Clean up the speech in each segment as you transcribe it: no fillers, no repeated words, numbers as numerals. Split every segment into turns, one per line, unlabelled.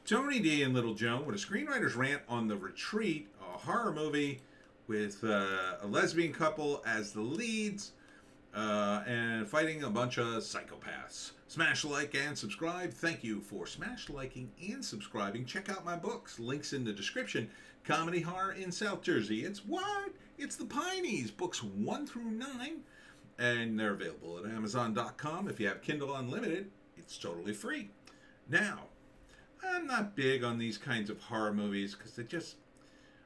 Tony D and Little Joan with a screenwriter's rant on The Retreat, a horror movie with a lesbian couple as the leads and fighting a bunch of psychopaths. Smash like and subscribe. Thank you for smash liking and subscribing. Check out my books. Links in the description. Comedy Horror in South Jersey. It's what? It's the Pineys. Books 1 through 9. And they're available at Amazon.com. If you have Kindle Unlimited, it's totally free. Now, I'm not big on these kinds of horror movies because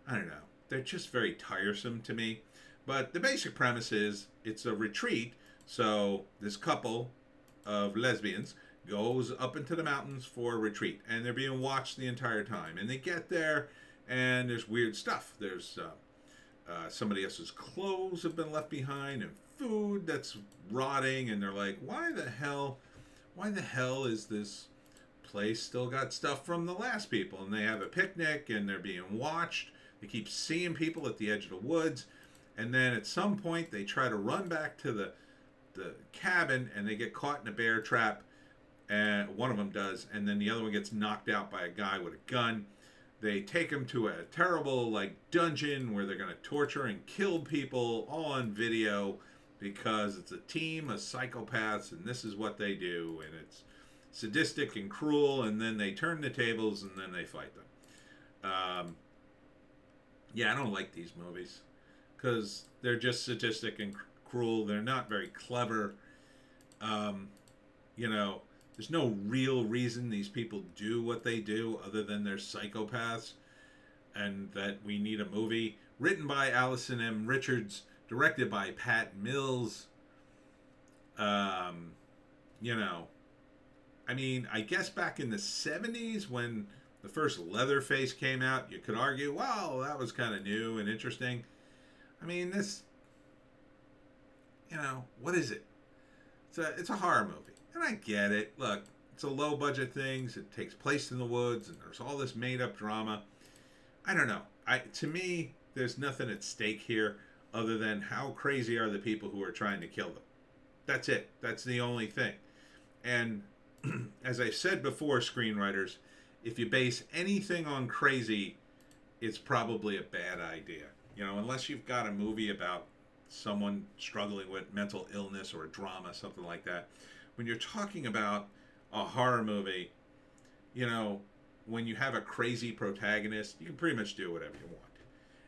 I don't know, they're just very tiresome to me. But the basic premise is it's a retreat. So this couple of lesbians goes up into the mountains for a retreat, and they're being watched the entire time. And they get there, and there's weird stuff. There's somebody else's clothes have been left behind, and food that's rotting. And they're like, why the hell is this place still got stuff from the last people? And they have a picnic, and they're being watched. They keep seeing people at the edge of the woods. And then at some point, they try to run back to the cabin, and they get caught in a bear trap. And one of them does, and then the other one gets knocked out by a guy with a gun. They take him to a terrible dungeon where they're going to torture and kill people, all on video, because it's a team of psychopaths, and this is what they do, and it's sadistic and cruel. And then they turn the tables, and then they fight them. Yeah, I don't like these movies because they're just sadistic and cruel. They're not very clever. There's no real reason these people do what they do other than they're psychopaths, and that we need a movie written by Allison M. Richards, directed by Pat Mills. I guess back in the 70s when the first Leatherface came out, you could argue, wow, that was kind of new and interesting. What is it? It's a horror movie. And I get it. Look, it's a low budget thing. It takes place in the woods, and there's all this made up drama. I don't know. To me, there's nothing at stake here other than how crazy are the people who are trying to kill them. That's it. That's the only thing. And as I said before, screenwriters, if you base anything on crazy, it's probably a bad idea. Unless you've got a movie about someone struggling with mental illness or a drama, something like that. When you're talking about a horror movie, when you have a crazy protagonist, you can pretty much do whatever you want.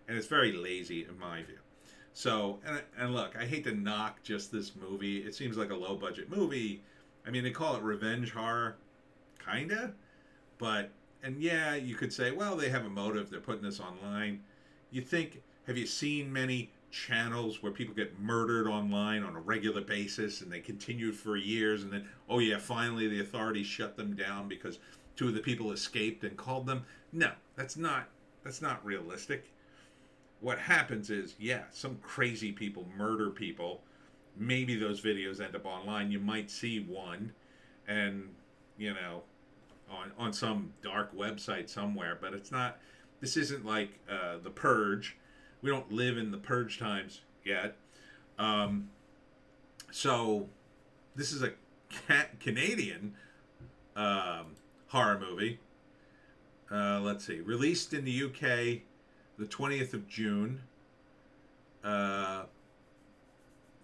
And it's very lazy in my view. So, and look, I hate to knock just this movie. It seems like a low budget movie. They call it revenge horror, kinda. But, and yeah, you could say, well, they have a motive. They're putting this online. Have you seen many channels where people get murdered online on a regular basis, and they continued for years, and then, oh yeah, finally the authorities shut them down because 2 of the people escaped and called them? No, that's not realistic. What happens is, yeah, some crazy people murder people. Maybe those videos end up online. You might see one, and on some dark website somewhere, but it's not. This isn't like The Purge. We don't live in the Purge times yet. So this is a Canadian horror movie. Let's see. Released in the UK the 20th of June.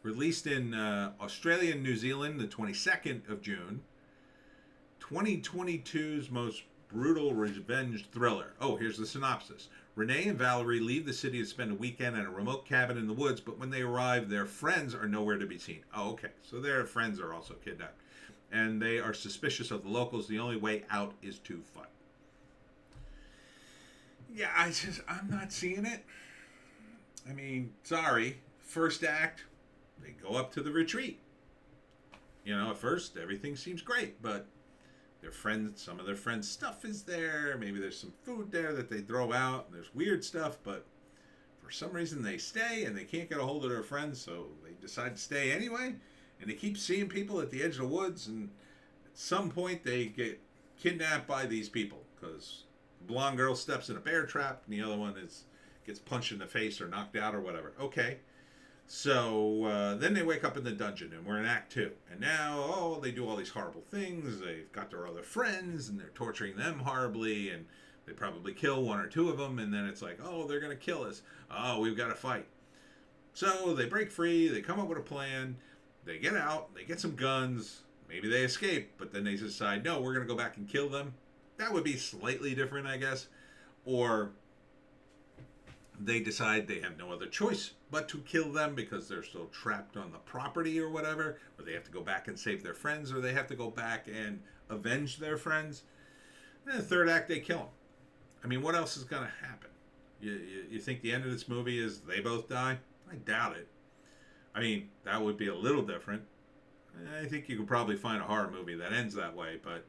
Released in Australia and New Zealand the 22nd of June. 2022's most brutal revenge thriller. Oh, here's the synopsis. Renee and Valerie leave the city to spend a weekend at a remote cabin in the woods, but when they arrive, their friends are nowhere to be seen. Oh, okay. So their friends are also kidnapped. And they are suspicious of the locals. The only way out is to fight. Yeah, I'm not seeing it. Sorry. First act, they go up to the retreat. At first, everything seems great, but some of their friends' stuff is there. Maybe there's some food there that they throw out, and there's weird stuff, but for some reason they stay, and they can't get a hold of their friends, so they decide to stay anyway, and they keep seeing people at the edge of the woods, and at some point they get kidnapped by these people, because the blonde girl steps in a bear trap, and the other one gets punched in the face or knocked out or whatever. Okay. So then they wake up in the dungeon, and we're in Act Two. And now, they do all these horrible things. They've got their other friends, and they're torturing them horribly, and they probably kill one or two of them. And then it's like, they're going to kill us. Oh, we've got to fight. So they break free. They come up with a plan. They get out. They get some guns. Maybe they escape, but then they decide, no, we're going to go back and kill them. That would be slightly different, I guess. Or they decide they have no other choice but to kill them because they're still trapped on the property or whatever, or they have to go back and save their friends, or they have to go back and avenge their friends. And the third act, they kill them. I mean, what else is going to happen? You think the end of this movie is they both die? I doubt it. I mean, that would be a little different. I think you could probably find a horror movie that ends that way, but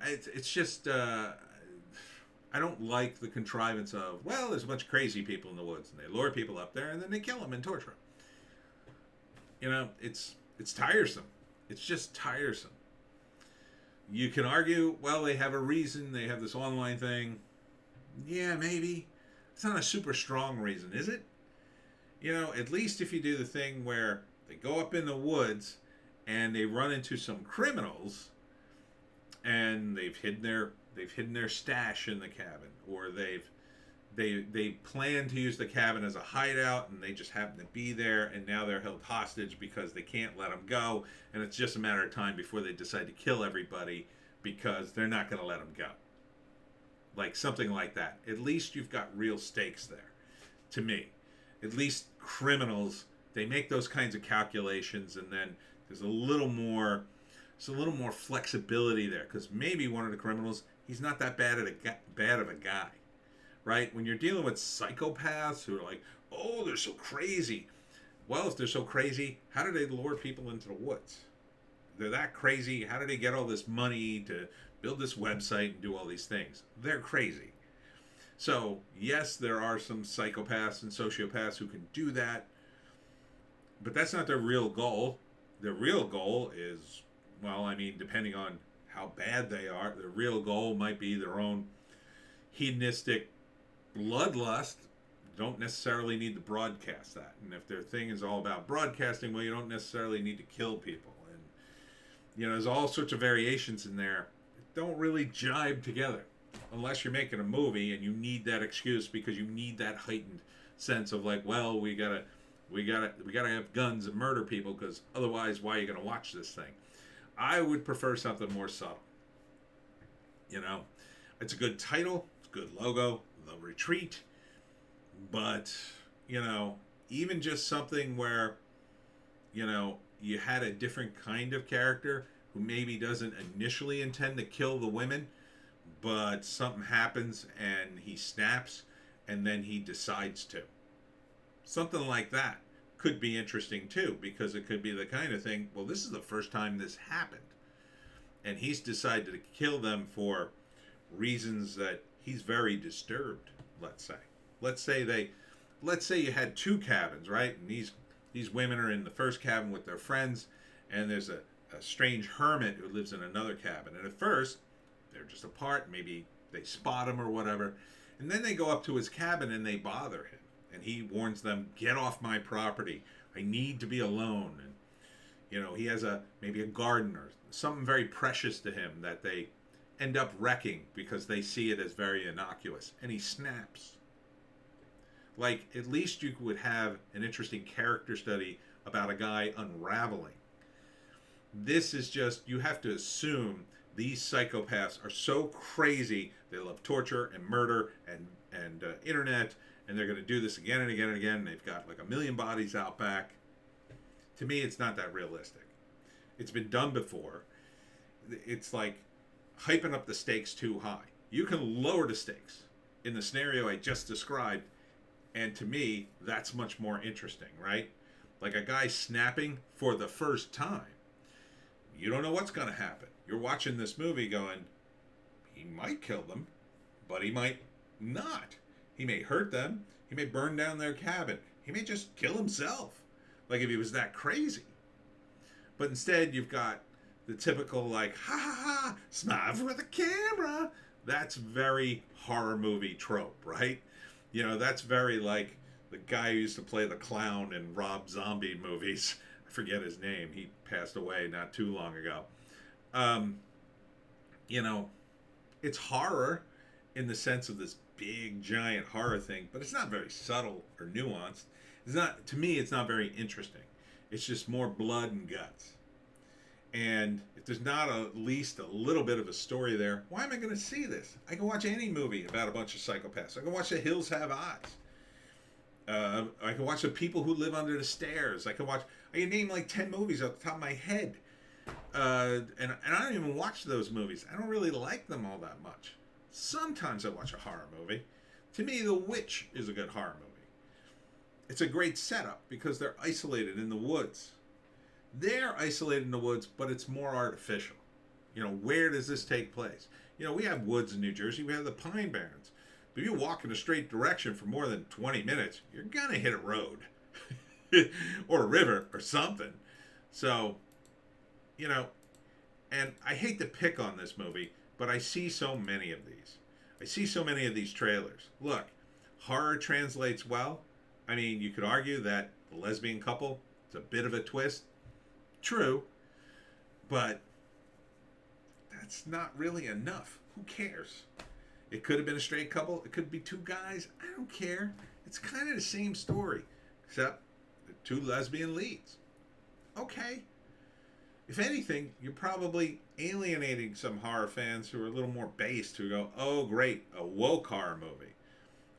it's just, I don't like the contrivance of, well, there's a bunch of crazy people in the woods, and they lure people up there, and then they kill them and torture them. You know, it's tiresome. It's just tiresome. You can argue, well, they have a reason, they have this online thing. Yeah, maybe. It's not a super strong reason, is it? You know, at least if you do the thing where they go up in the woods and they run into some criminals and they've hidden their stash in the cabin, or they plan to use the cabin as a hideout and they just happen to be there, and now they're held hostage because they can't let them go, and it's just a matter of time before they decide to kill everybody because they're not going to let them go. Like something like that. At least you've got real stakes there, to me. At least criminals, they make those kinds of calculations, and then there's a little more flexibility there, because maybe one of the criminals, he's not that bad of a guy, right? When you're dealing with psychopaths who are like, oh, they're so crazy. Well, if they're so crazy, how do they lure people into the woods? They're that crazy. How do they get all this money to build this website and do all these things? They're crazy. So, yes, there are some psychopaths and sociopaths who can do that, but that's not their real goal. Their real goal is, well, I mean, depending on how bad they are, their real goal might be their own hedonistic bloodlust. You don't necessarily need to broadcast that. And if their thing is all about broadcasting, well, you don't necessarily need to kill people. And, you know, there's all sorts of variations in there that don't really jibe together. Unless you're making a movie and you need that excuse because you need that heightened sense of like, well, we gotta have guns and murder people, because otherwise, why are you gonna watch this thing? I would prefer something more subtle. You know, it's a good title, it's a good logo, The Retreat, but you know, even just something where, you know, you had a different kind of character who maybe doesn't initially intend to kill the women, but something happens and he snaps and then he decides to. Something like that could be interesting too, because it could be the kind of thing, well, this is the first time this happened. And he's decided to kill them for reasons that he's very disturbed, let's say. Let's say you had two cabins, right? And these women are in the first cabin with their friends, and there's a strange hermit who lives in another cabin. And at first, they're just apart, maybe they spot him or whatever, and then they go up to his cabin and they bother him, and he warns them, get off my property, I need to be alone. And you know, he has maybe a garden or something very precious to him that they end up wrecking because they see it as very innocuous, and he snaps. Like, at least you would have an interesting character study about a guy unraveling. This is just, you have to assume these psychopaths are so crazy, they love torture and murder and internet, and they're going to do this again and again and again. They've got like 1 million bodies out back. To me, it's not that realistic. It's been done before. It's like hyping up the stakes too high. You can lower the stakes in the scenario I just described, and to me, that's much more interesting, right? Like a guy snapping for the first time. You don't know what's going to happen. You're watching this movie going, he might kill them, but he might not. He may hurt them. He may burn down their cabin. He may just kill himself, like if he was that crazy. But instead, you've got the typical, like, ha ha ha, smile for the camera. That's very horror movie trope, right? You know, that's very like the guy who used to play the clown in Rob Zombie movies. I forget his name. He passed away not too long ago. Um, you know, it's horror in the sense of this big giant horror thing, but it's not very subtle or nuanced. It's not, to me, it's not very interesting. It's just more blood and guts. And if there's not at least a little bit of a story there, why am I going to see this? I can watch any movie about a bunch of psychopaths. I can watch The Hills Have Eyes. I can watch The People Who Live Under the Stairs. I can name like 10 movies off the top of my head. And I don't even watch those movies. I don't really like them all that much. Sometimes I watch a horror movie. To me, The Witch is a good horror movie. It's a great setup because they're isolated in the woods. They're isolated in the woods, but it's more artificial. Where does this take place? We have woods in New Jersey. We have the Pine Barrens. But if you walk in a straight direction for more than 20 minutes, you're going to hit a road or a river or something. So, and I hate to pick on this movie, but I see so many of these. I see so many of these trailers. Look, horror translates well. I mean, you could argue that the lesbian couple, it's a bit of a twist. True. But that's not really enough. Who cares? It could have been a straight couple. It could be two guys. I don't care. It's kind of the same story, except the two lesbian leads. Okay. If anything, you're probably alienating some horror fans who are a little more based, who go, oh, great, a woke horror movie.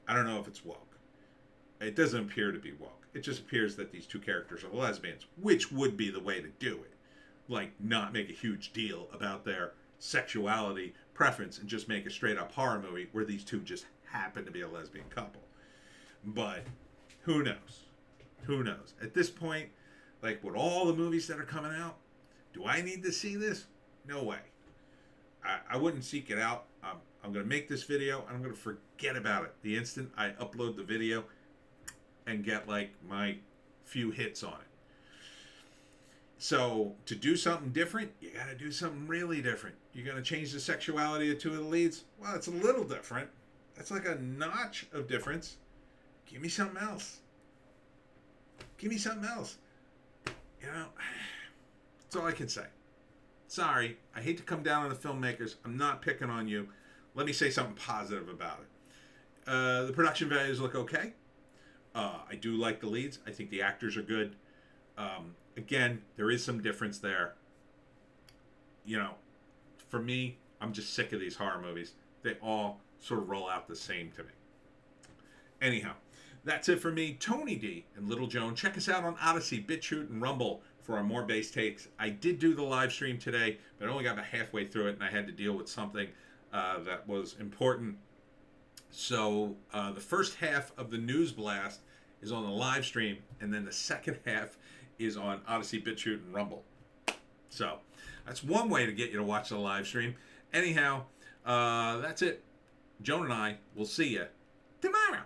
I don't know if it's woke. It doesn't appear to be woke. It just appears that these two characters are lesbians, which would be the way to do it. Like, not make a huge deal about their sexuality preference and just make a straight-up horror movie where these two just happen to be a lesbian couple. But who knows? Who knows? At this point, like with all the movies that are coming out, do I need to see this? No way. I wouldn't seek it out. I'm going to make this video, and I'm going to forget about it the instant I upload the video and get like my few hits on it. So to do something different, you got to do something really different. You're going to change the sexuality of two of the leads? Well, it's a little different. That's like a notch of difference. Give me something else. Give me something else. That's all I can say. Sorry, I hate to come down on the filmmakers. I'm not picking on you. Let me say something positive about it. The production values look okay. I do like the leads. I think the actors are good. Again, there is some difference there. For me, I'm just sick of these horror movies. They all sort of roll out the same to me. Anyhow, that's it for me, Tony D and Little Joan. Check us out on Odysee, Bitchute, and Rumble for our more base takes. I did do the live stream today, but I only got about halfway through it, and I had to deal with something that was important. So the first half of the news blast is on the live stream, and then the second half is on Odysee, Bitchute, and Rumble. So that's one way to get you to watch the live stream. Anyhow, that's it. Joan and I will see you tomorrow.